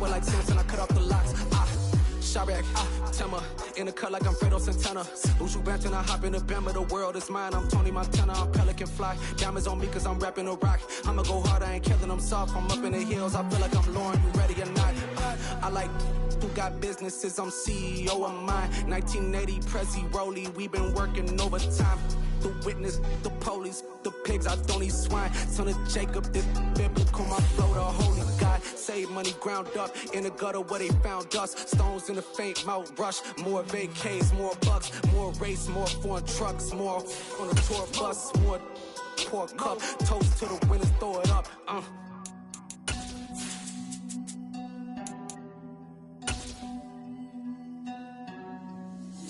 shower like Samson, I cut off the locks. Sharek, Tema, in the cut like I'm Fredo Santana. Buju Banton, I hop in the Bama, the world is mine. I'm Tony Montana, I'm Pelican Fly. Diamonds on me cause I'm rapping a rock. I'ma go hard, I ain't killing them soft. I'm up in the hills, I feel like I'm Lauren, you ready or not? I like who got businesses, I'm CEO of mine. 1980 Prezi Rolly, we been working overtime. The witness, the police, the pigs, I don't eat swine. Son of Jacob, this biblical, my flow, the holy God. Save money ground up in the gutter where they found us. Stones in the faint mouth rush. More vacays, more bucks, more race, more foreign trucks, more on a tour bus, more pour cup. Toast to the winners, throw it up.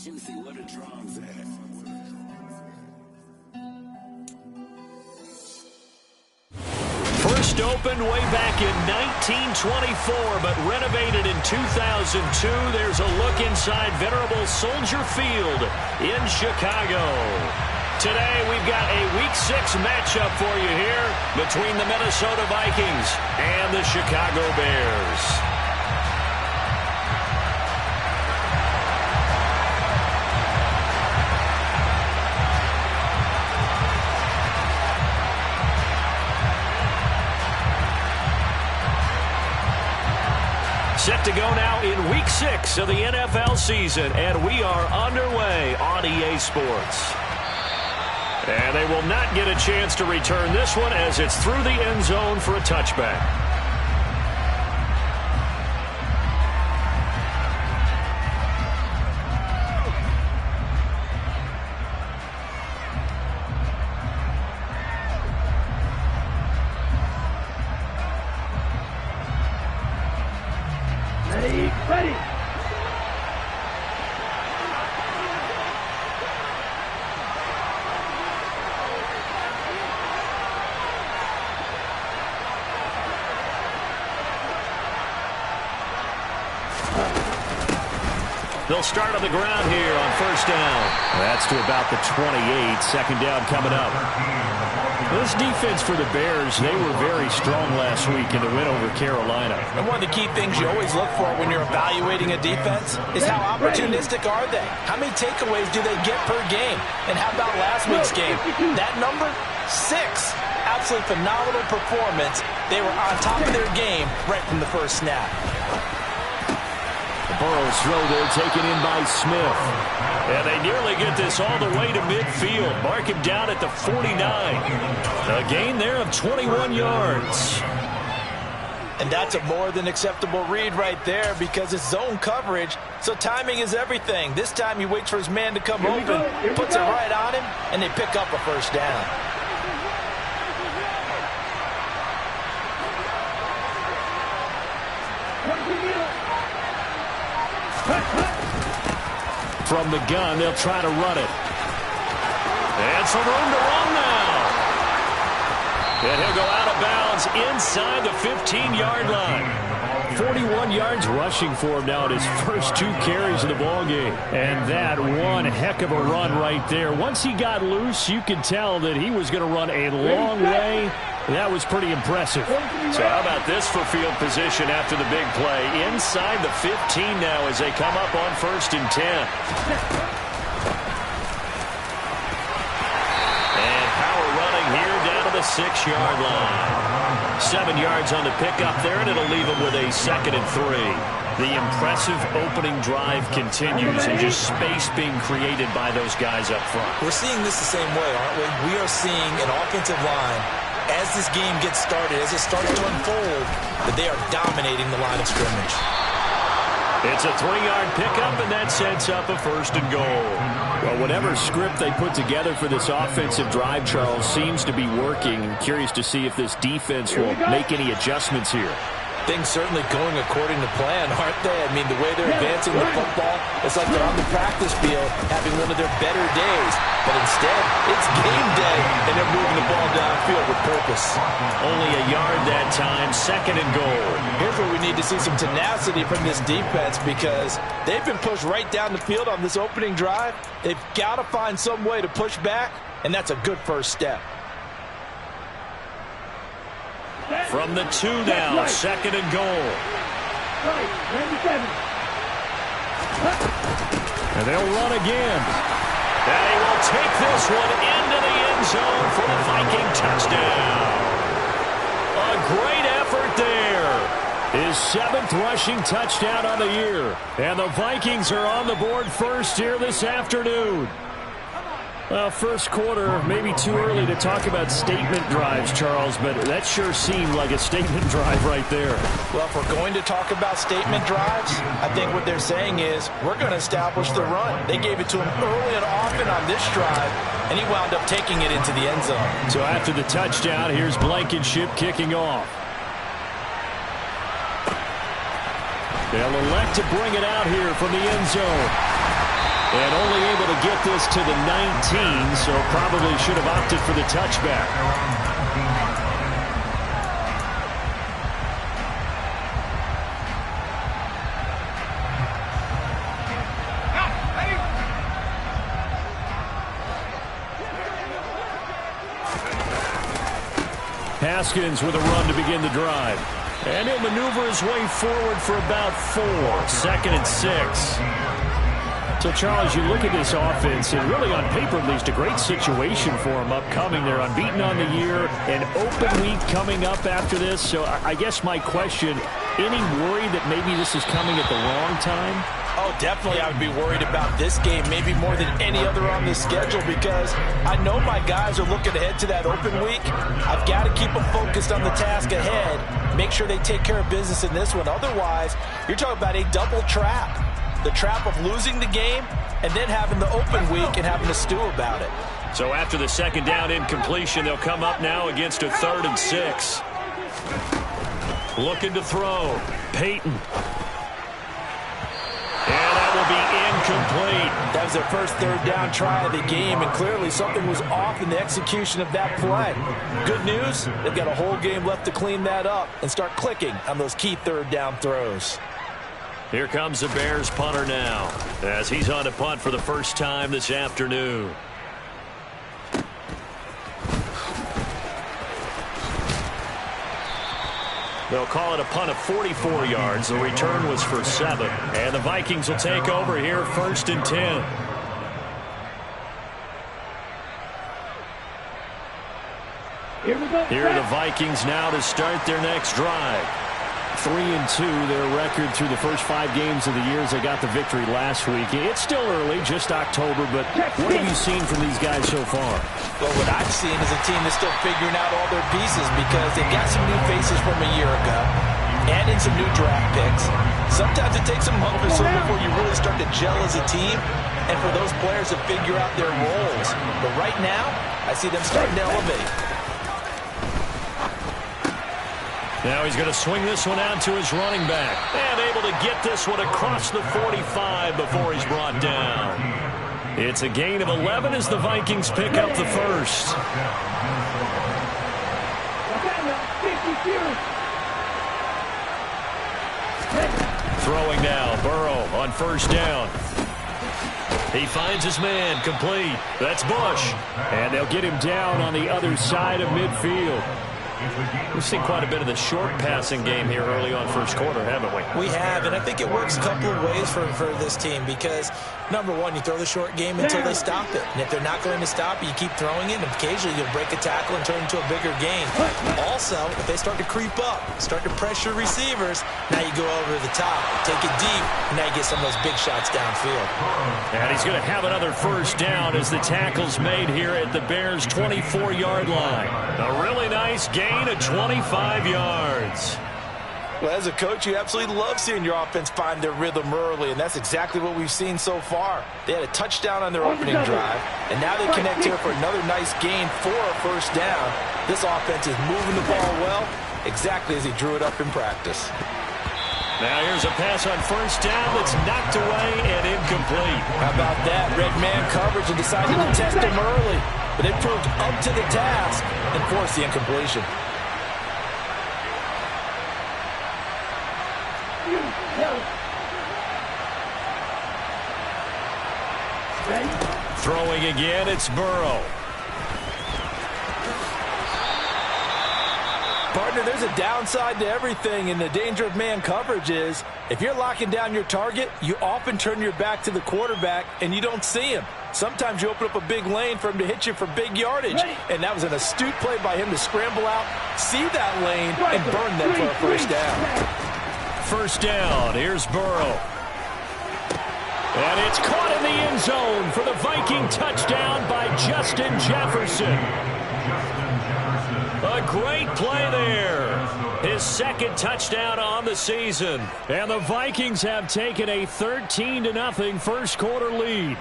Juicy, what a drums at. First opened way back in 1924, but renovated in 2002. There's a look inside venerable Soldier Field in Chicago. Today, we've got a Week 6 matchup for you here between the Minnesota Vikings and the Chicago Bears. Set to go now in Week 6 of the NFL season, and we are underway on EA Sports. And they will not get a chance to return this one as it's through the end zone for a touchback. Ready. They'll start on the ground here on first down. That's to about the 28. Second down coming up. This defense for the Bears, they were very strong last week in the win over Carolina. And one of the key things you always look for when you're evaluating a defense is how opportunistic are they? How many takeaways do they get per game? And how about last week's game? That number? 6. Absolutely phenomenal performance. They were on top of their game right from the first snap. Burrow's throw there taken in by Smith. And they nearly get this all the way to midfield. Mark him down at the 49. A gain there of 21 yards. And that's a more than acceptable read right there because it's zone coverage, so timing is everything. This time he waits for his man to come open, puts it right on him, and they pick up a first down. From the gun, they'll try to run it. And some room to run now. And he'll go out of bounds inside the 15-yard line. 41 yards rushing for him now at his first 2 carries of the ballgame. And that one heck of a run right there. Once he got loose, you could tell that he was going to run a long way. That was pretty impressive. So how about this for field position after the big play? Inside the 15 now as they come up on first and 10. And power running here down to the 6-yard line. 7 yards on the pickup there, and it'll leave them with a 2nd and 3. The impressive opening drive continues, and just space being created by those guys up front. We're seeing this the same way, aren't we? We are seeing an offensive line, as this game gets started, as it starts to unfold, that they are dominating the line of scrimmage. It's a 3-yard pickup, and that sets up a 1st and goal. Well, whatever script they put together for this offensive drive, Charles, seems to be working. I'm curious to see if this defense will make any adjustments here. Things certainly going according to plan, aren't they? I mean, the way they're advancing the football, it's like they're on the practice field having one of their better days. But instead, it's game day, and they're moving the ball downfield with purpose. Only a yard that time, 2nd and goal. Here's where we need to see some tenacity from this defense because they've been pushed right down the field on this opening drive. They've got to find some way to push back, and that's a good first step. From the 2 now, 2nd and goal. And they'll run again. And he will take this one into the end zone for the Viking touchdown. A great effort there. His 7th rushing touchdown on the year. And the Vikings are on the board first here this afternoon. Well, first quarter, maybe too early to talk about statement drives, Charles, but that sure seemed like a statement drive right there. Well, if we're going to talk about statement drives, I think what they're saying is we're going to establish the run. They gave it to him early and often on this drive, and he wound up taking it into the end zone. So after the touchdown, here's Blankenship kicking off. They'll elect to bring it out here from the end zone. And only able to get this to the 19, so probably should have opted for the touchback. Haskins with a run to begin the drive. And he'll maneuver his way forward for about 4. 2nd and 6. So, Charles, you look at this offense, and really on paper, at least, a great situation for them upcoming. They're unbeaten on the year, an open week coming up after this. So I guess my question, any worry that maybe this is coming at the wrong time? Oh, definitely I would be worried about this game, maybe more than any other on the schedule, because I know my guys are looking ahead to that open week. I've got to keep them focused on the task ahead, make sure they take care of business in this one. Otherwise, you're talking about a double trap. The trap of losing the game and then having the open week and having to stew about it. So after the 2nd down incompletion, they'll come up now against a 3rd and 6. Looking to throw. Peyton. And that will be incomplete. That was their first 3rd down try of the game, and clearly something was off in the execution of that play. Good news, they've got a whole game left to clean that up and start clicking on those key 3rd down throws. Here comes the Bears punter now, as he's on to punt for the first time this afternoon. They'll call it a punt of 44 yards. The return was for 7. And the Vikings will take over here 1st and 10. Here are the Vikings now to start their next drive. 3-2, their record through the first 5 games of the year as they got the victory last week. It's still early, just October, but what have you seen from these guys so far? Well, what I've seen is a team that's still figuring out all their pieces because they've got some new faces from a year ago and in some new draft picks. Sometimes it takes a month or so before you really start to gel as a team and for those players to figure out their roles. But right now, I see them starting to elevate. Now he's going to swing this one out to his running back. And able to get this one across the 45 before he's brought down. It's a gain of 11 as the Vikings pick up the first. Throwing now, Burrow on 1st down. He finds his man, complete. That's Bush. And they'll get him down on the other side of midfield. We've seen quite a bit of the short passing game here early on first quarter, haven't we? We have, and I think it works a couple of ways for this team because, number one, you throw the short game until they stop it. And if they're not going to stop it, you keep throwing it, and occasionally you'll break a tackle and turn it into a bigger gain. Also, if they start to creep up, start to pressure receivers, now you go over to the top, take it deep, and now you get some of those big shots downfield. And he's going to have another 1st down as the tackle's made here at the Bears' 24-yard line. A really nice gain of 25 yards. Well, as a coach, you absolutely love seeing your offense find their rhythm early, and that's exactly what we've seen so far. They had a touchdown on their opening drive, and now they connect here for another nice gain for a 1st down. This offense is moving the ball well, exactly as he drew it up in practice. Now here's a pass on 1st down that's knocked away and incomplete. How about that? Red man coverage and decided to test him early, but they proved up to the task and forced the incompletion. Throwing again, it's Burrow. Partner, there's a downside to everything, and the danger of man coverage is if you're locking down your target, you often turn your back to the quarterback and you don't see him. Sometimes you open up a big lane for him to hit you for big yardage, and that was an astute play by him to scramble out, see that lane, and burn them for a first down. First down, here's Burrow. And it's caught in the end zone for the Viking touchdown by Justin Jefferson. A great play there. His second touchdown on the season. And the Vikings have taken a 13-0 first quarter lead.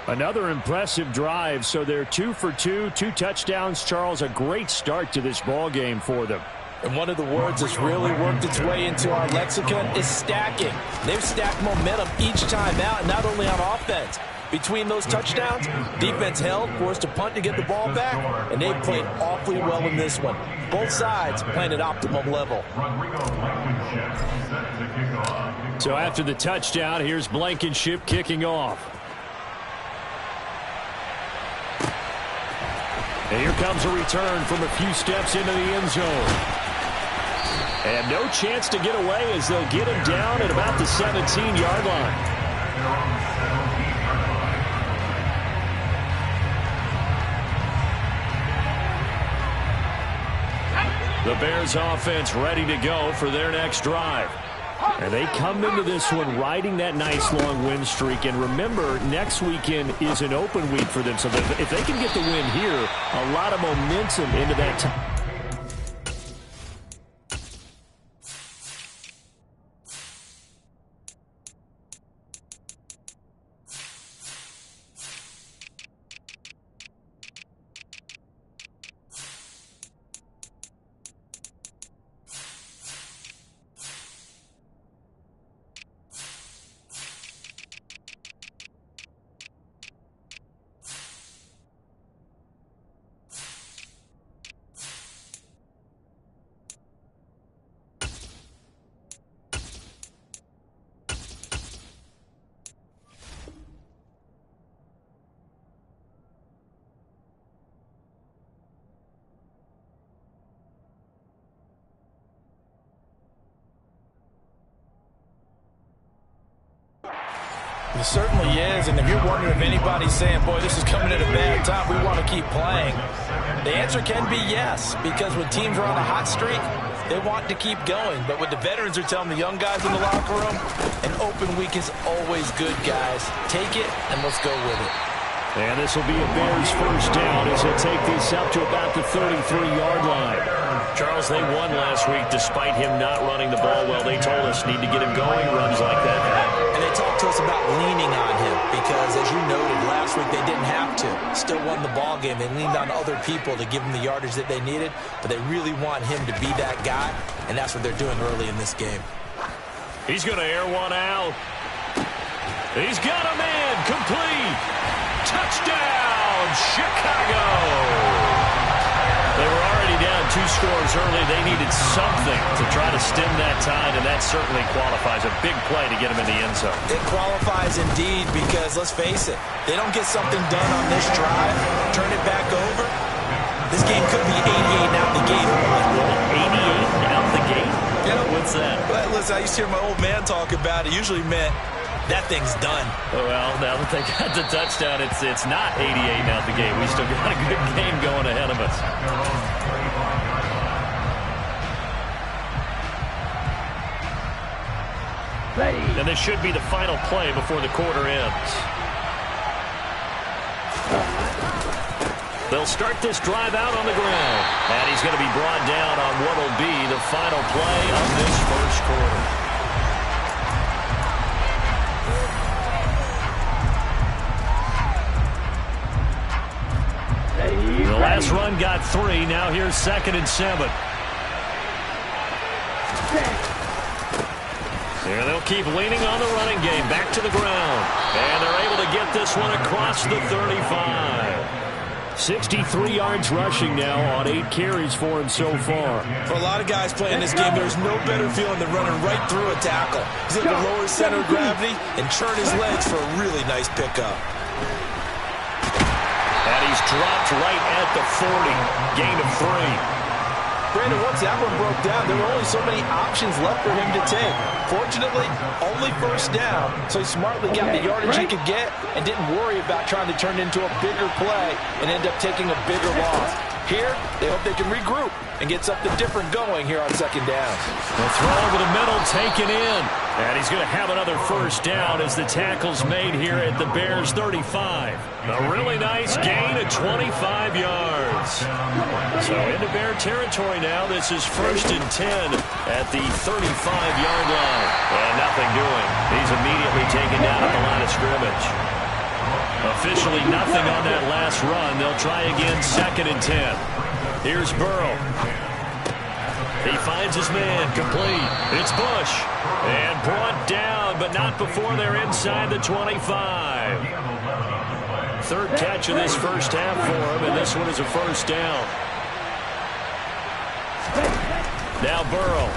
Another impressive drive, so they're 2 for 2, 2 touchdowns. Charles, a great start to this ball game for them. And one of the words that's really worked its way into our lexicon is stacking. They've stacked momentum each time out, not only on offense. Between those touchdowns, defense held, forced a punt to get the ball back, and they played awfully well in this one. Both sides playing at optimum level. So after the touchdown, here's Blankenship kicking off. And here comes a return from a few steps into the end zone. And no chance to get away as they'll get him down at about the 17-yard line. The Bears offense ready to go for their next drive. And they come into this one riding that nice long win streak. And remember, next weekend is an open week for them. So if they can get the win here, a lot of momentum into that time. It certainly is, and if you're wondering if anybody's saying, boy, this is coming at a bad time, we want to keep playing, the answer can be yes, because when teams are on a hot streak, they want to keep going. But what the veterans are telling the young guys in the locker room, an open week is always good, guys. Take it, and let's go with it. And this will be a Bears first down as they take this up to about the 33-yard line. Charles, they won last week despite him not running the ball well. They told us need to get him going, runs like that. And they talked to us about leaning on him because, as you noted, last week they didn't have to. Still won the ball game. They leaned on other people to give them the yardage that they needed, but they really want him to be that guy, and that's what they're doing early in this game. He's going to air one out. He's got a man complete. Touchdown, Chicago! They were already down 2 scores early. They needed something to try to stem that tide, and that certainly qualifies. A big play to get them in the end zone. It qualifies indeed because, let's face it, they don't get something done on this drive, turn it back over, this game could be 88 out the gate. 88 out the gate? Yeah. What's that? Well, listen, I used to hear my old man talk about it. Usually meant that thing's done. Well, now that they got the touchdown, it's not 88 out the gate. We still got a good game going ahead of us. And this should be the final play before the quarter ends. They'll start this drive out on the ground. And he's going to be brought down on what will be the final play of this first quarter. The last run got 3. Now here's 2nd and 7. There they'll keep leaning on the running game. Back to the ground. And they're able to get this one across the 35. 63 yards rushing now on 8 carries for him so far. For a lot of guys playing this game, there's no better feeling than running right through a tackle. He's able to lower his center of gravity and turn his legs for a really nice pickup. And he's dropped right at the 40. Gain of 3. Brandon, once that one broke down, there were only so many options left for him to take. Fortunately, only first down, so he smartly got the yardage he could get and didn't worry about trying to turn it into a bigger play and end up taking a bigger loss. Here, they hope they can regroup and get something different going here on second down. The throw over the middle taken in. And he's going to have another first down as the tackle's made here at the Bears 35. A really nice gain of 25 yards. So into Bear territory now. This is 1st and 10 at the 35-yard line. And nothing doing. He's immediately taken down at the line of scrimmage. Officially nothing on that last run. They'll try again 2nd and 10. Here's Burrow. He finds his man, complete. It's Bush. And brought down, but not before they're inside the 25. 3rd catch of this first half for him, and this one is a first down. Now Burrow.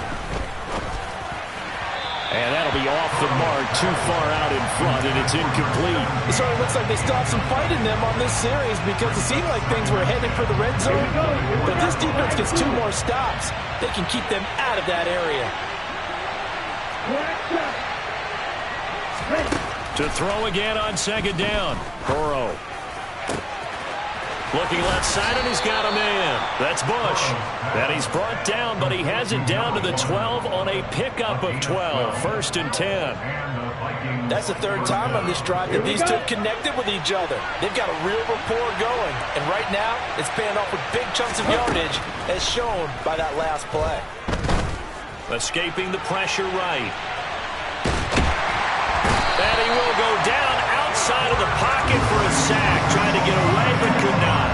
And that'll be off the mark, too far out in front, and it's incomplete. It sort of looks like they still have some fight in them on this series because it seemed like things were headed for the red zone. But if this defense gets 2 more stops, they can keep them out of that area. To throw again on 2nd down. Burrow. Looking left side, and he's got a man. That's Bush. And he's brought down, but he has it down to the 12 on a pickup of 12. 1st and 10. That's the 3rd time on this drive that these two have connected with each other. They've got a real rapport going. And right now, it's paying off with big chunks of yardage, as shown by that last play. Escaping the pressure right. And he will go down outside of the pocket for a sack. Trying to get away, but could not.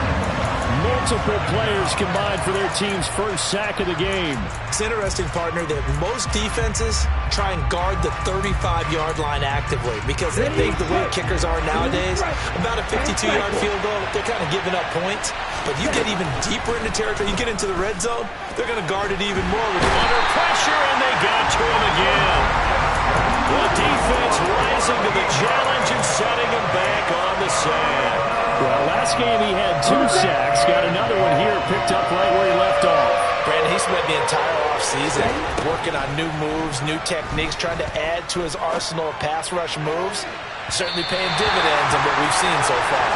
Multiple players combined for their team's first sack of the game. It's interesting, partner, that most defenses try and guard the 35-yard line actively because they think the way kickers are nowadays, about a 52-yard field goal, they're kind of giving up points. But you get even deeper into territory, you get into the red zone, they're going to guard it even more. Under pressure, and they got to him again. The defense rising to the challenge and setting him back on the sand. Well, last game he had 2 sacks. Got another one here picked up right where he left off. Brandon, he spent the entire offseason working on new moves, new techniques, trying to add to his arsenal of pass rush moves. Certainly paying dividends in what we've seen so far.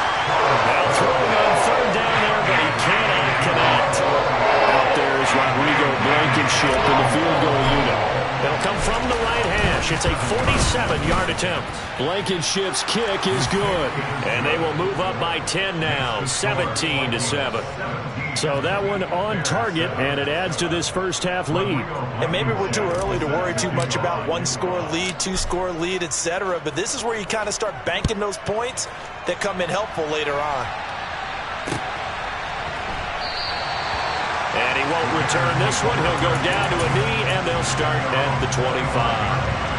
Now throwing on 3rd down there, but he cannot connect. Out there is Rodrigo Blankenship in the field goal unit. It'll come from the right hash. It's a 47-yard attempt. Blankenship's kick is good. And they will move up by 10 now, 17-7. So that one on target, and it adds to this first half lead. And maybe we're too early to worry too much about 1-score lead, 2-score lead, etc. But this is where you kind of start banking those points that come in helpful later on. And he won't return this one. He'll go down to a knee, and they'll start at the 25.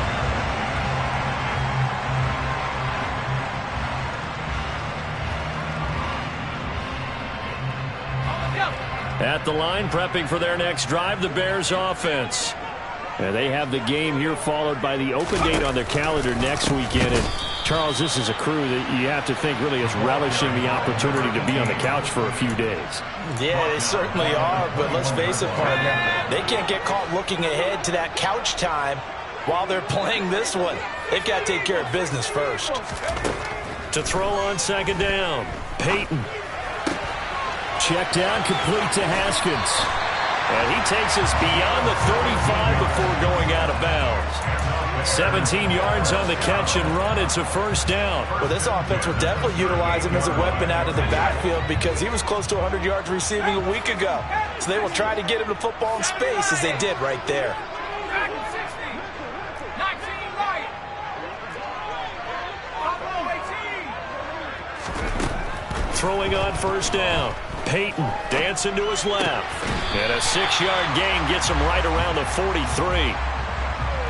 At the line, prepping for their next drive, the Bears offense. And they have the game here followed by the open date on their calendar next weekend. And Charles, this is a crew that you have to think really is relishing the opportunity to be on the couch for a few days. Yeah, they certainly are, but let's face it, partner, they can't get caught looking ahead to that couch time while they're playing this one. They've got to take care of business first. To throw on 2nd down, Peyton. Check down, complete to Haskins. And he takes us beyond the 35 before going out of bounds. 17 yards on the catch and run. It's a first down. Well, this offense will definitely utilize him as a weapon out of the backfield because he was close to 100 yards receiving a week ago. So they will try to get him the football in space as they did right there. Throwing on 1st down. Peyton dancing to his left. And a 6-yard gain gets him right around the 43.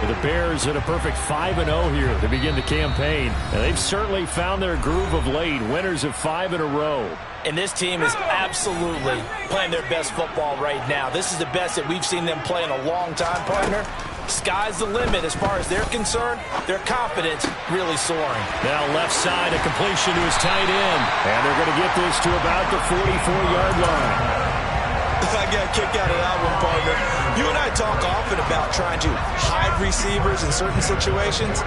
The Bears at a perfect 5-0 here to begin the campaign. And they've certainly found their groove of late. Winners of 5 in a row. And this team is absolutely playing their best football right now. This is the best that we've seen them play in a long time, partner. Sky's the limit as far as they're concerned. Their confidence really soaring. Now left side, a completion to his tight end. And they're going to get this to about the 44-yard line. I get a kick out of that one, partner. You and I talk often about trying to hide receivers in certain situations,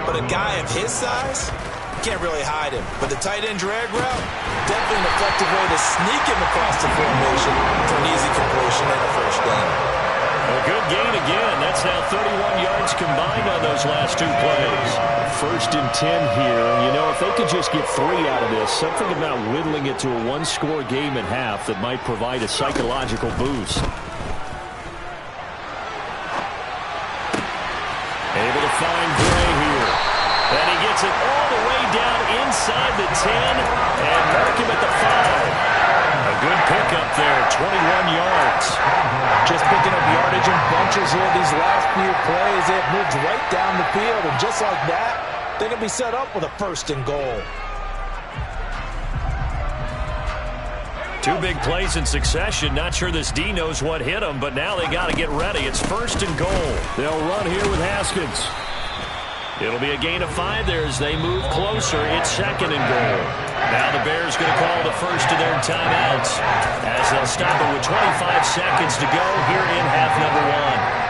but a guy of his size, you can't really hide him. But the tight end drag route, definitely an effective way to sneak him across the formation for an easy completion and a first down. A good gain again. That's now 31 yards combined on those last two plays. 1st and 10 here. And, you know, if they could just get 3 out of this, something about whittling it to a one-score game at half that might provide a psychological boost. Able to find Gray here. And he gets it all the way down inside the 10 and mark him at the 5. A good pickup there, 21 yards. Just picking up yardage in bunches here these last few plays. It moved right down the field, and just like that, they're going to be set up with a 1st and goal. 2 big plays in succession. Not sure this D knows what hit them, but now they got to get ready. It's 1st and goal. They'll run here with Haskins. It'll be a gain of 5 there as they move closer. It's 2nd and goal. Now the Bears going to call the first of their timeouts as they'll stop it with 25 seconds to go here in half number 1.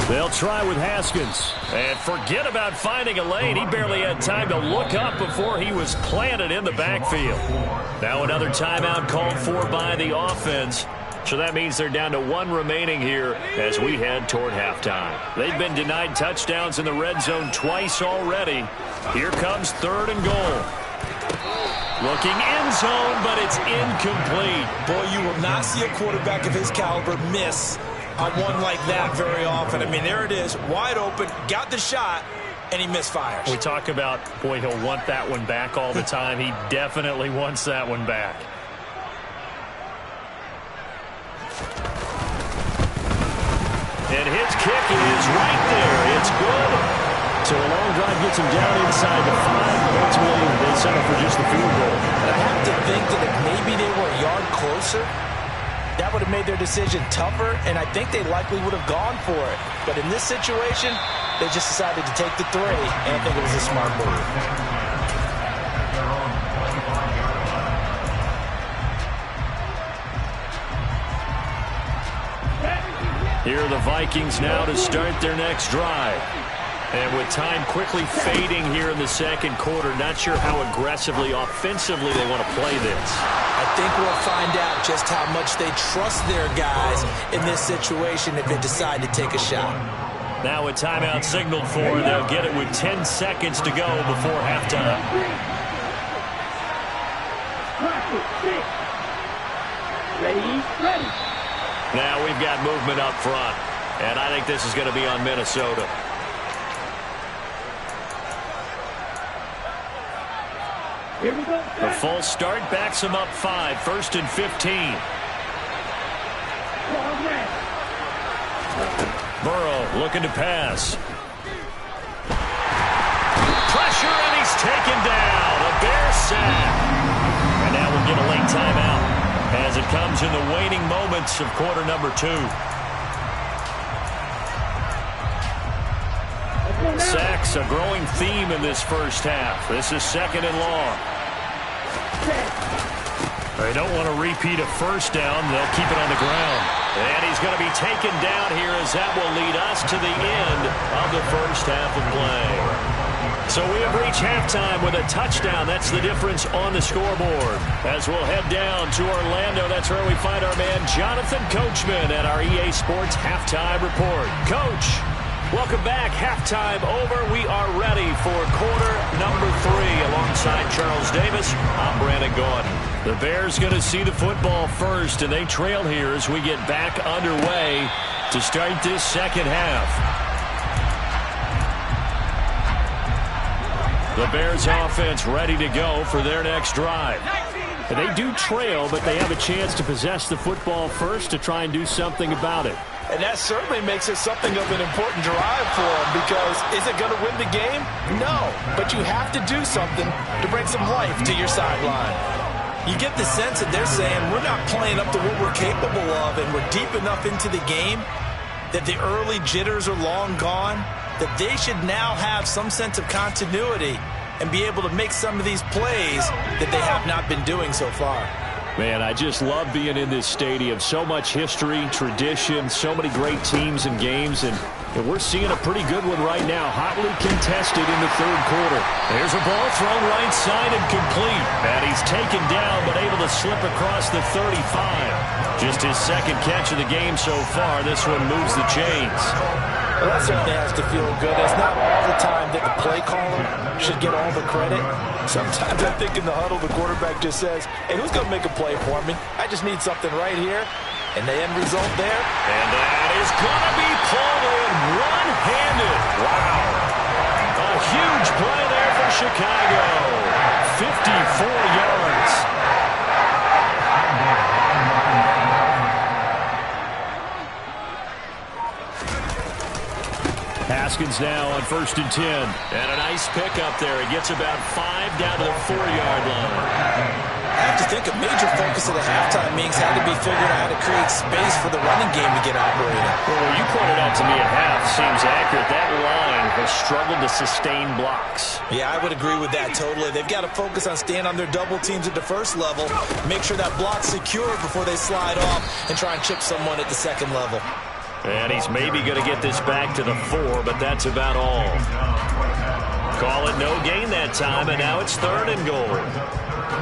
They'll try with Haskins. And forget about finding a lane. He barely had time to look up before he was planted in the backfield. Now another timeout called for by the offense. So that means they're down to 1 remaining here as we head toward halftime. They've been denied touchdowns in the red zone twice already. Here comes 3rd and goal. Looking end zone, but it's incomplete. Boy, you will not see a quarterback of his caliber miss on one like that very often. I mean, there it is, wide open, got the shot, and he misfires. We talk about, boy, he'll want that one back all the time. He definitely wants that one back. And his kick is right there. It's good. So a long drive gets him down inside the 5. Ultimately, they settle for just the field goal. And I have to think that if maybe they were a yard closer, that would have made their decision tougher, and I think they likely would have gone for it. But in this situation, they just decided to take the 3, and I think it was a smart move. Here are the Vikings now to start their next drive. And with time quickly fading here in the 2nd quarter, not sure how aggressively, offensively they want to play this. I think we'll find out just how much they trust their guys in this situation if they decide to take a shot. Now a timeout signaled for, they'll get it with 10 seconds to go before halftime. Ready. Now we've got movement up front, and I think this is going to be on Minnesota. Here we go. The false start backs him up 5, 1st and 15. Burrow looking to pass. Pressure, and he's taken down. A Bear sack. And now we'll get a late timeout as it comes in the waning moments of quarter number 2. Sacks, a growing theme in this first half. This is 2nd and long. They don't want to repeat a first down. They'll keep it on the ground. And he's going to be taken down here as that will lead us to the end of the first half of play. So we have reached halftime with a touchdown. That's the difference on the scoreboard. As we'll head down to Orlando, that's where we find our man Jonathan Coachman at our EA Sports Halftime Report. Coach, welcome back. Halftime over. We are ready for quarter number 3. Alongside Charles Davis, I'm Brandon Gaudin. The Bears going to see the football first, and they trail here as we get back underway to start this second half. The Bears offense ready to go for their next drive. They do trail, but they have a chance to possess the football first to try and do something about it. And that certainly makes it something of an important drive for them, because is it going to win the game? No, but you have to do something to bring some life to your sideline. You get the sense that they're saying we're not playing up to what we're capable of, and we're deep enough into the game that the early jitters are long gone, that they should now have some sense of continuity and be able to make some of these plays that they have not been doing so far. Man, I just love being in this stadium. So much history, tradition, so many great teams and games, and we're seeing a pretty good one right now. Hotly contested in the third quarter. There's a ball thrown right side and complete. And he's taken down, but able to slip across the 35. Just his second catch of the game so far. This one moves the chains. Well, that certainly has to feel good. It's not all the time that the play caller should get all the credit. Sometimes I think in the huddle, the quarterback just says, hey, who's going to make a play for me? I just need something right here. And the end result there. And that is going to be pulled in one-handed. Wow. A huge play there for Chicago. 54 yards. Haskins now on 1st and 10. And a nice pickup there. He gets about 5 down to the 4-yard line. I have to think a major focus of the halftime meetings had to be figuring out how to create space for the running game to get operating. Well, what you pointed out to me at half seems accurate. That line has struggled to sustain blocks. Yeah, I would agree with that totally. They've got to focus on staying on their double teams at the first level, make sure that block's secure before they slide off and try and chip someone at the second level. And he's maybe going to get this back to the 4, but that's about all. Call it no gain that time, and now it's 3rd and goal.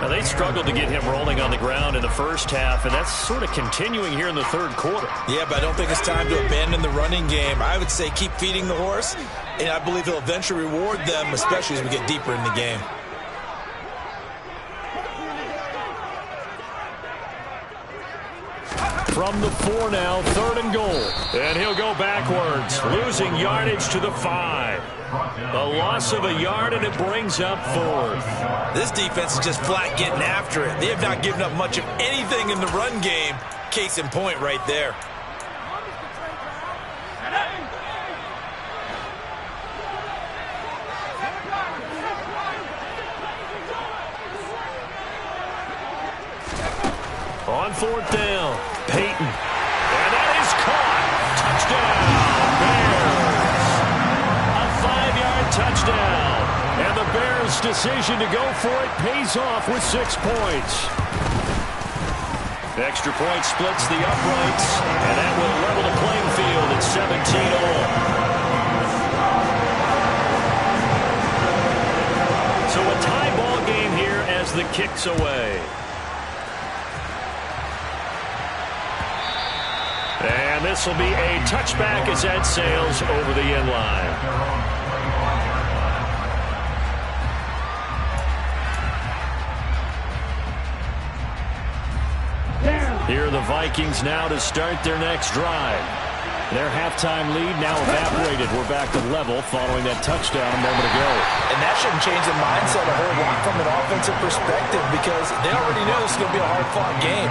Now, they struggled to get him rolling on the ground in the first half, and that's sort of continuing here in the third quarter. Yeah, but I don't think it's time to abandon the running game. I would say keep feeding the horse, and I believe he'll eventually reward them, especially as we get deeper in the game. From the 4 now, 3rd and goal. And he'll go backwards, losing yardage to the 5. A loss of a yard, and it brings up 4th. This defense is just flat getting after it. They have not given up much of anything in the run game. Case in point right there. On 4th down, Peyton. And that is caught. Touchdown, Bears. A 5-yard touchdown. And the Bears' decision to go for it pays off with 6 points. Extra point splits the uprights. And that will level the playing field at 17 all. So a tie ball game here as the kick's away. And this will be a touchback as that sails over the end line. Here are the Vikings now to start their next drive. Their halftime lead now evaporated. We're back to level following that touchdown a moment ago. And that shouldn't change the mindset a whole lot from an offensive perspective because they already knew this was going to be a hard-fought game.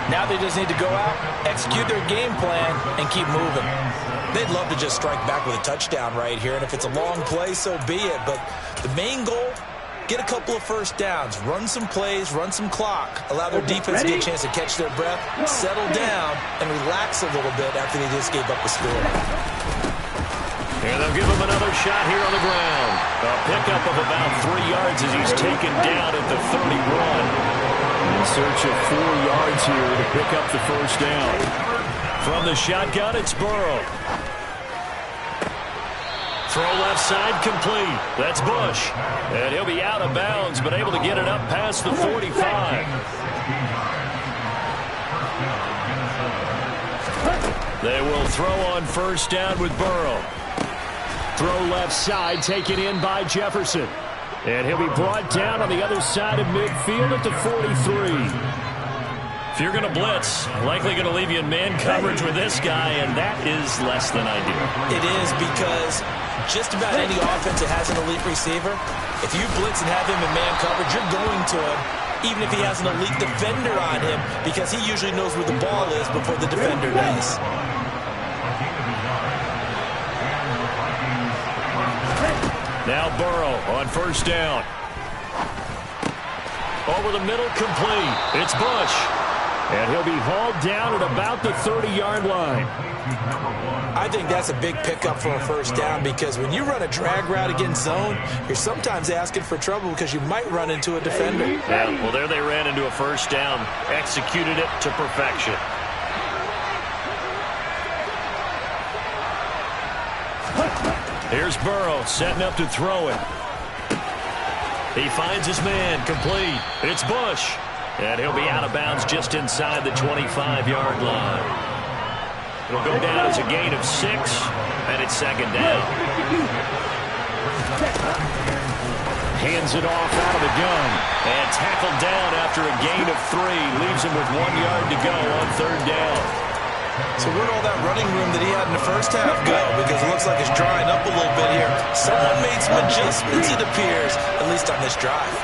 Now they just need to go out, execute their game plan, and keep moving. They'd love to just strike back with a touchdown right here, and if it's a long play, so be it. But the main goal, get a couple of first downs, run some plays, run some clock, allow their defense to get a chance to catch their breath, settle down, and relax a little bit after they just gave up the score. And they'll give him another shot here on the ground. A pickup of about 3 yards as he's taken down at the 31. In search of 4 yards here to pick up the first down. From the shotgun, it's Burrow. Throw left side complete. That's Bush. And he'll be out of bounds, but able to get it up past the 45. They will throw on first down with Burrow. Throw left side, taken in by Jefferson. And he'll be brought down on the other side of midfield at the 43. If you're going to blitz, likely going to leave you in man coverage with this guy, and that is less than ideal. It is because just about any offense that has an elite receiver, if you blitz and have him in man coverage, you're going to him, even if he has an elite defender on him, because he usually knows where the ball is before the defender does. Now Burrow on first down. Over the middle, complete. It's Bush. And he'll be hauled down at about the 30-yard line. I think that's a big pickup for a first down because when you run a drag route against zone, you're sometimes asking for trouble because you might run into a defender. Yeah, well, there they ran into a first down. Executed it to perfection. Here's Burrow setting up to throw it. He finds his man, complete. It's Bush. And he'll be out of bounds just inside the 25-yard line. It'll go down as a gain of 6, and it's second down. Hands it off out of the gun. And tackled down after a gain of 3. Leaves him with 1 yard to go on third down. So where'd all that running room that he had in the first half go? Because it looks like it's drying up a little bit here. Someone made some adjustments, it appears, at least on this drive.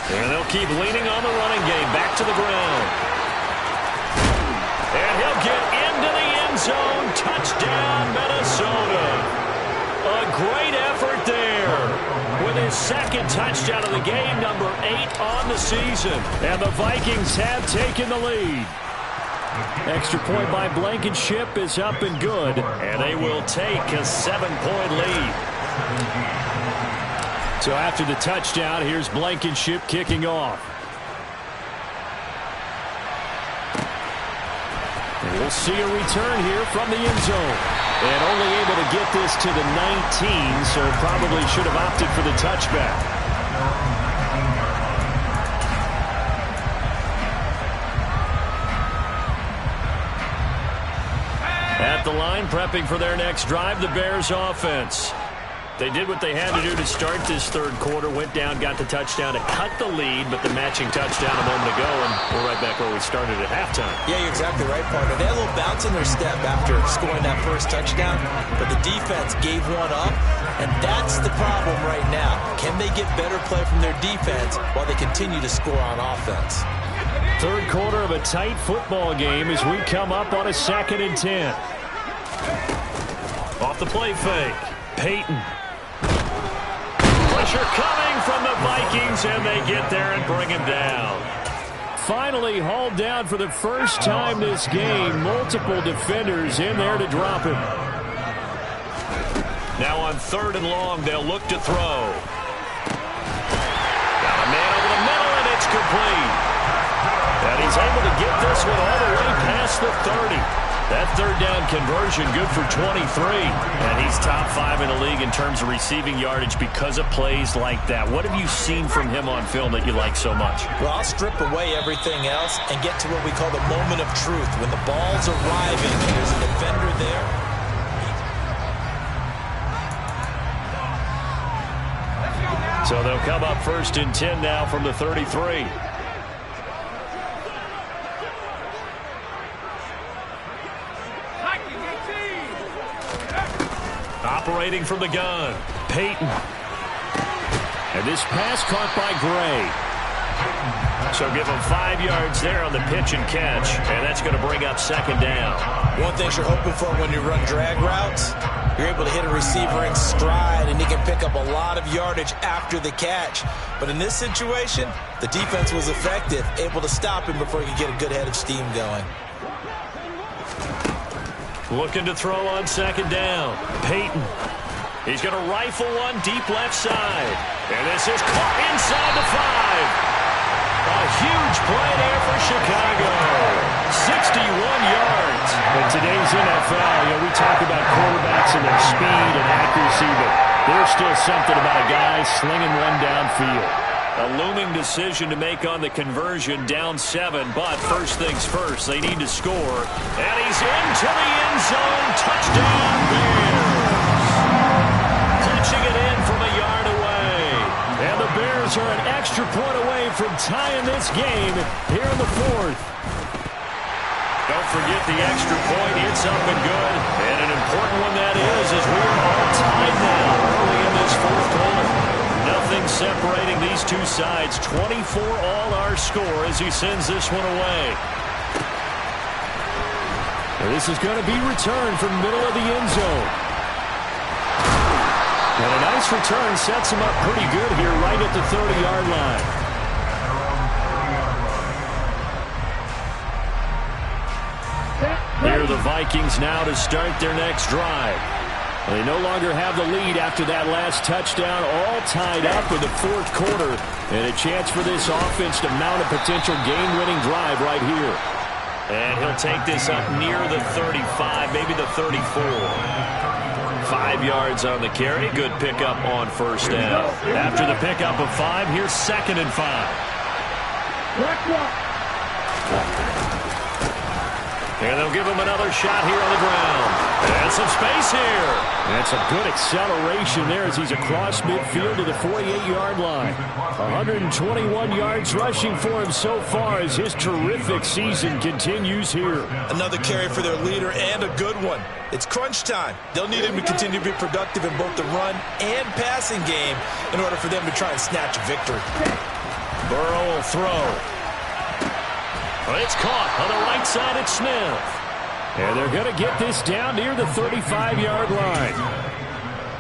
And they'll keep leaning on the running game. Back to the ground. And he'll get into the end zone. Touchdown, Minnesota. A great effort there. With his second touchdown of the game, number 8 on the season. And the Vikings have taken the lead. Extra point by Blankenship is up and good. And they will take a 7-point lead. So after the touchdown, here's Blankenship kicking off. And we'll see a return here from the end zone. And only able to get this to the 19, so probably should have opted for the touchback. At the line, prepping for their next drive, the Bears offense. They did what they had to do to start this third quarter, went down, got the touchdown to cut the lead, but the matching touchdown a moment ago, and we're right back where we started at halftime. Yeah, you're exactly right, partner. They had a little bounce in their step after scoring that first touchdown, but the defense gave one up, and that's the problem right now. Can they get better play from their defense while they continue to score on offense? Third quarter of a tight football game as we come up on a 2nd and 10. Off the play fake, Peyton. Pressure coming from the Vikings, and they get there and bring him down. Finally hauled down for the first time this game. Multiple defenders in there to drop him. Now on 3rd and long, they'll look to throw. Got a man over the middle, and it's complete. And he's able to get this one all the way past the 30. That third down conversion good for 23. And he's top 5 in the league in terms of receiving yardage because of plays like that. What have you seen from him on film that you like so much? Well, I'll strip away everything else and get to what we call the moment of truth. When the ball's arriving and there's a defender there. So they'll come up 1st and 10 now from the 33. Operating from the gun, Peyton. And this pass caught by Gray. So give him 5 yards there on the pitch and catch, and that's going to bring up 2nd down. One thing you're hoping for when you run drag routes, you're able to hit a receiver in stride, and he can pick up a lot of yardage after the catch. But in this situation, the defense was effective, able to stop him before he could get a good head of steam going. Looking to throw on 2nd down. Peyton. He's going to rifle one deep left side. And this is caught inside the 5. A huge play there for Chicago. 61 yards. In today's NFL, we talk about quarterbacks and their speed and accuracy, but there's still something about a guy slinging one downfield. A looming decision to make on the conversion, down 7, but first things first, they need to score. And he's into the end zone. Touchdown, Bears. Punching it in from a yard away. And the Bears are an extra point away from tying this game here in the 4th. Don't forget the extra point. It's up and good. And an important one that is, as we are all tied now early in this 4th quarter. Nothing separating these two sides. 24 all our score as he sends this one away. And this is going to be returned from middle of the end zone. And a nice return sets him up pretty good here right at the 30-yard line. Here are the Vikings now to start their next drive. They no longer have the lead after that last touchdown, all tied up in the fourth quarter, and a chance for this offense to mount a potential game-winning drive right here. And he'll take this up near the 35, maybe the 34. 5 yards on the carry. Good pickup on first down. After the pickup of 5, here's 2nd and 5. And they'll give him another shot here on the ground. And some space here. And some good acceleration there as he's across midfield to the 48-yard line. 121 yards rushing for him so far as his terrific season continues here. Another carry for their leader and a good one. It's crunch time. They'll need him to continue to be productive in both the run and passing game in order for them to try and snatch a victory. Burrow will throw. It's caught on the right side at Smith. And they're going to get this down near the 35-yard line.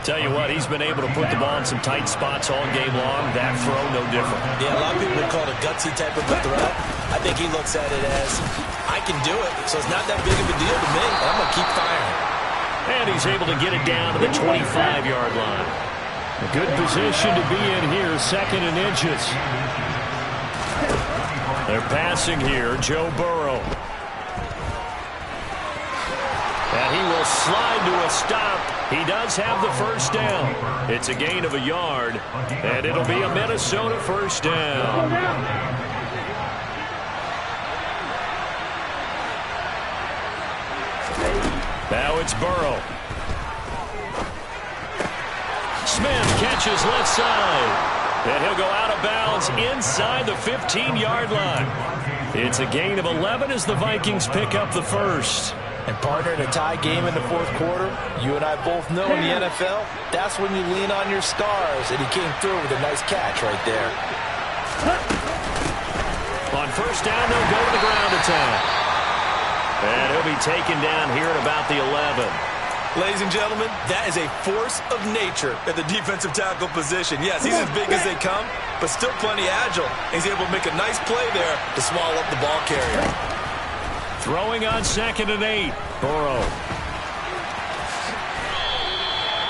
Tell you what, he's been able to put the ball in some tight spots all game long. That throw, no different. Yeah, a lot of people would call it a gutsy type of a throw. I think he looks at it as, I can do it, so it's not that big of a deal to me. I'm going to keep firing. And he's able to get it down to the 25-yard line. A good position to be in here, 2nd and inches. They're passing here, Joe Burrow. And he will slide to a stop. He does have the first down. It's a gain of a yard, and it'll be a Minnesota first down. Now it's Burrow. Smith catches left side. And he'll go out of bounds inside the 15-yard line. It's a gain of 11 as the Vikings pick up the first. And partner, in a tie game in the fourth quarter, you and I both know in the NFL, that's when you lean on your stars. And he came through with a nice catch right there. On first down, they'll go to the ground attack. And he'll be taken down here at about the 11. Ladies and gentlemen, that is a force of nature at the defensive tackle position. Yes, he's as big as they come, but still plenty agile. He's able to make a nice play there to swallow up the ball carrier. Throwing on 2nd and 8. Burrow.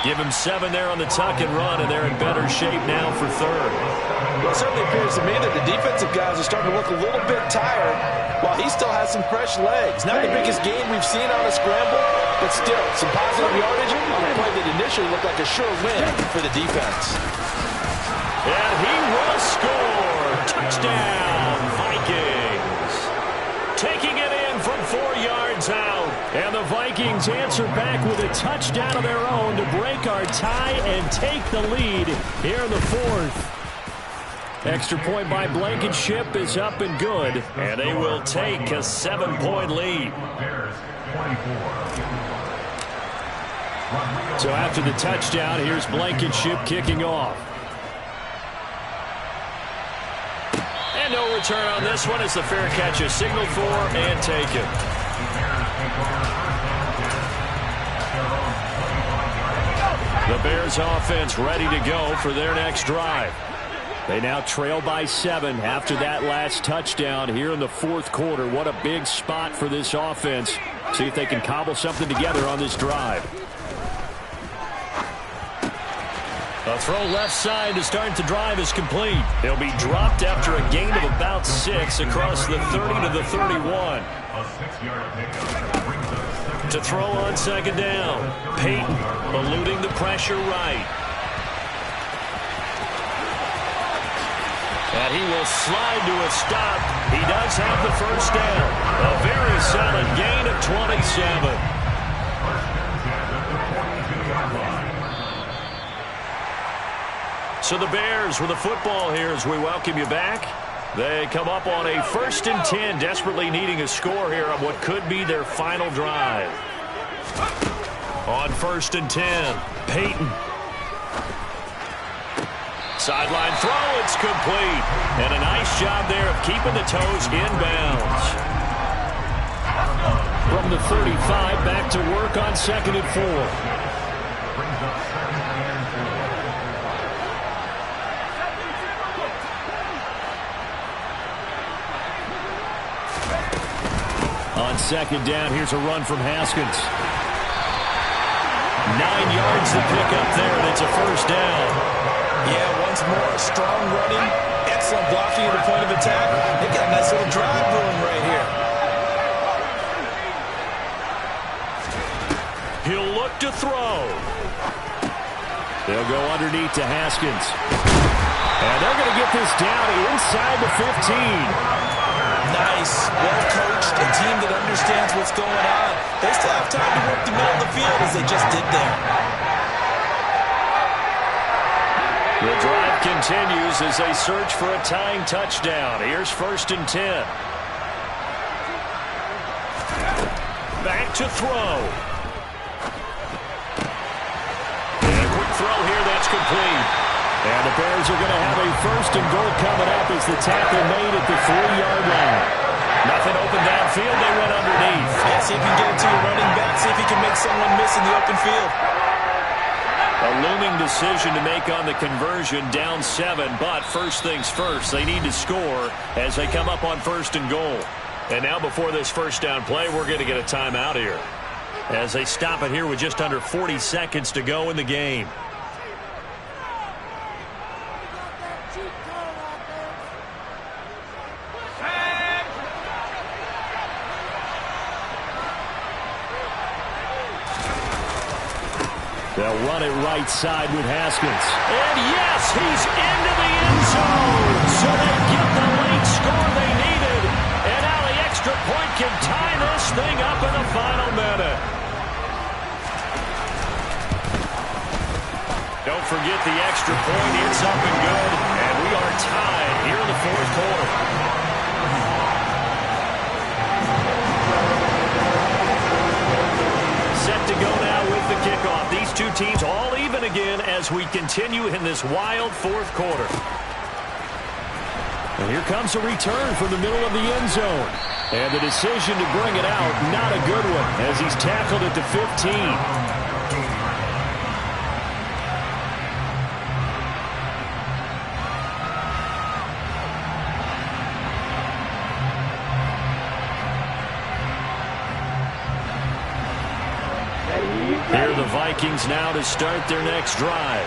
Give him 7 there on the tuck and run, and they're in better shape now for 3rd. Well, it certainly appears to me that the defensive guys are starting to look a little bit tired while he still has some fresh legs. Not the biggest game we've seen on a scramble, but still, some positive yardage on a play that initially looked like a sure win for the defense. And he will score. Touchdown, Vikings. Taking it in from 4 yards out. And the Vikings answer back with a touchdown of their own to break our tie and take the lead here in the 4th. Extra point by Blankenship is up and good. And they will take a 7-point lead. So after the touchdown, here's Blankenship kicking off. And no return on this one as the fair catch is signaled for and taken. The Bears offense ready to go for their next drive. They now trail by 7 after that last touchdown here in the fourth quarter. What a big spot for this offense. See if they can cobble something together on this drive. A throw left side to start the drive is complete. He'll be dropped after a gain of about 6 across the 30 to the 31. To throw on 2nd down. Peyton eluding the pressure right. And he will slide to a stop. He does have the first down. A very solid gain of 27. So the Bears with the football here as we welcome you back. They come up on a 1st and 10, desperately needing a score here on what could be their final drive. On 1st and 10, Peyton. Sideline throw, it's complete. And a nice job there of keeping the toes inbounds. From the 35, back to work on 2nd and 4. second down. Here's a run from Haskins. 9 yards to pick up there, and it's a first down. Yeah, once more, strong running, excellent blocking at the point of attack. They got a nice little drive brewing right here. He'll look to throw. They'll go underneath to Haskins. And they're going to get this down inside the 15. Nice, well-coached, a team that understands what's going on. They still have time to work the middle of the field as they just did there. The drive continues as they search for a tying touchdown. Here's 1st and 10. Back to throw. And a quick throw here that's complete. And the Bears are going to have a 1st and goal coming up as the tackle made at the 3-yard line. Nothing open downfield. They went underneath. Yeah, see if you can get it to your running back. See if you can make someone miss in the open field. A looming decision to make on the conversion, down 7. But first things first, they need to score as they come up on 1st and goal. And now before this first down play, we're going to get a timeout here as they stop it here with just under 40 seconds to go in the game. They'll run it right side with Haskins. And yes, he's into the end zone. So they get the late score they needed. And now the extra point can tie this thing up in the final minute. Don't forget the extra point. It's up and good. And we are tied here in the 4th quarter. Set to go now with the kickoff. These two teams all even again as we continue in this wild 4th quarter. And here comes a return from the middle of the end zone. And the decision to bring it out, not a good one, as he's tackled at the 15. Here are the Vikings now to start their next drive.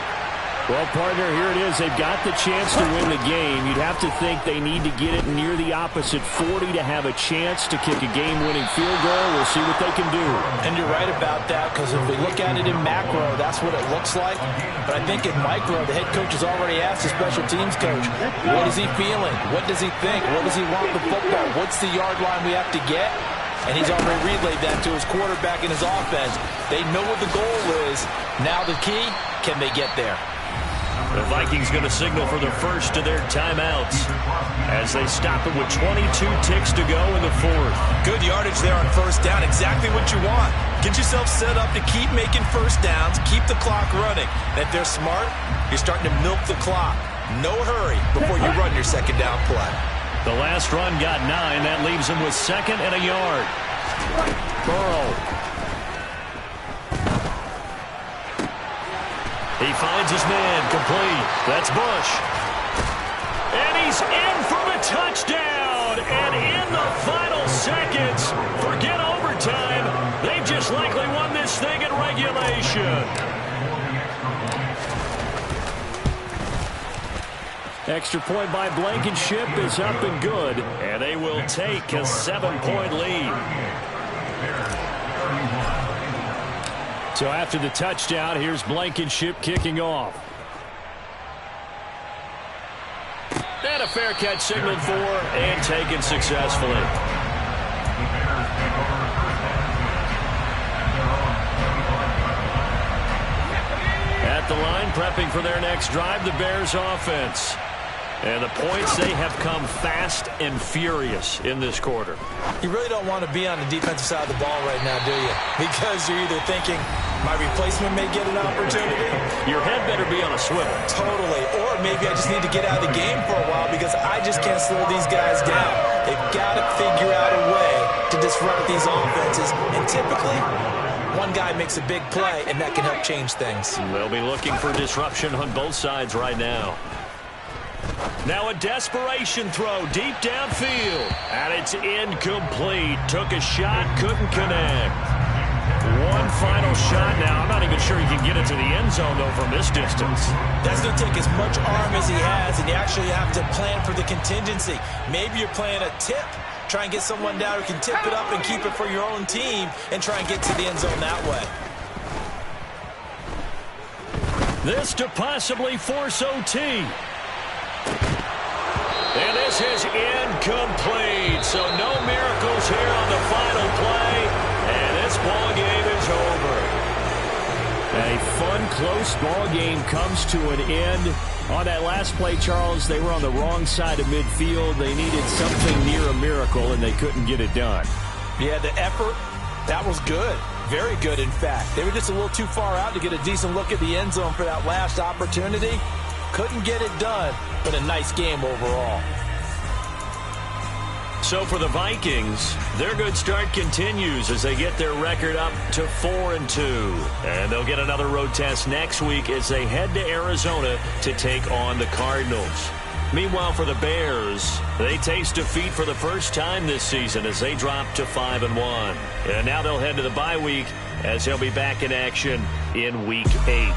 Well, partner, here it is. They've got the chance to win the game. You'd have to think they need to get it near the opposite 40 to have a chance to kick a game-winning field goal. We'll see what they can do. And you're right about that, because if we look at it in macro, that's what it looks like. But I think in micro, the head coach has already asked the special teams coach, what is he feeling? What does he think? What does he want the football? What's the yard line we have to get? And he's already relayed that to his quarterback and his offense. They know what the goal is. Now the key, can they get there? The Vikings going to signal for the first of their timeouts as they stop it with 22 ticks to go in the 4th. Good yardage there on 1st down. Exactly what you want. Get yourself set up to keep making 1st downs, keep the clock running. And if they're smart, you're starting to milk the clock. No hurry before you run your 2nd down play. The last run got 9. That leaves him with 2nd and a yard. Burrow. He finds his man, complete. That's Bush. And he's in for the touchdown. And in the final seconds, forget overtime. They've just likely won this thing in regulation. Extra point by Blankenship is up and good. And they will take a 7-point lead. So after the touchdown, here's Blankenship kicking off. And a fair catch signaled for and taken successfully. At the line, prepping for their next drive, the Bears offense. And the points, they have come fast and furious in this quarter. You really don't want to be on the defensive side of the ball right now, do you? Because you're either thinking, my replacement may get an opportunity. Your head better be on a swivel. Totally. Or maybe I just need to get out of the game for a while because I just can't slow these guys down. They've got to figure out a way to disrupt these offenses. And typically, one guy makes a big play, and that can help change things. They'll be looking for disruption on both sides right now. Now a desperation throw deep downfield. And it's incomplete. Took a shot, couldn't connect. One final shot now. I'm not even sure he can get it to the end zone, though, from this distance. That's going to take as much arm as he has, and you actually have to plan for the contingency. Maybe you're playing a tip. Try and get someone down who can tip it up and keep it for your own team and try and get to the end zone that way. This to possibly force OT. And this is incomplete. So no miracles here on the final play. And this ball game is over. A fun, close ball game comes to an end. On that last play, Charles, they were on the wrong side of midfield. They needed something near a miracle, and they couldn't get it done. Yeah, the effort, that was good. Very good, in fact. They were just a little too far out to get a decent look at the end zone for that last opportunity. Couldn't get it done, but a nice game overall. So for the Vikings, their good start continues as they get their record up to 4-2. And they'll get another road test next week as they head to Arizona to take on the Cardinals. Meanwhile, for the Bears, they taste defeat for the first time this season as they drop to 5-1. And now they'll head to the bye week as they'll be back in action in Week 8.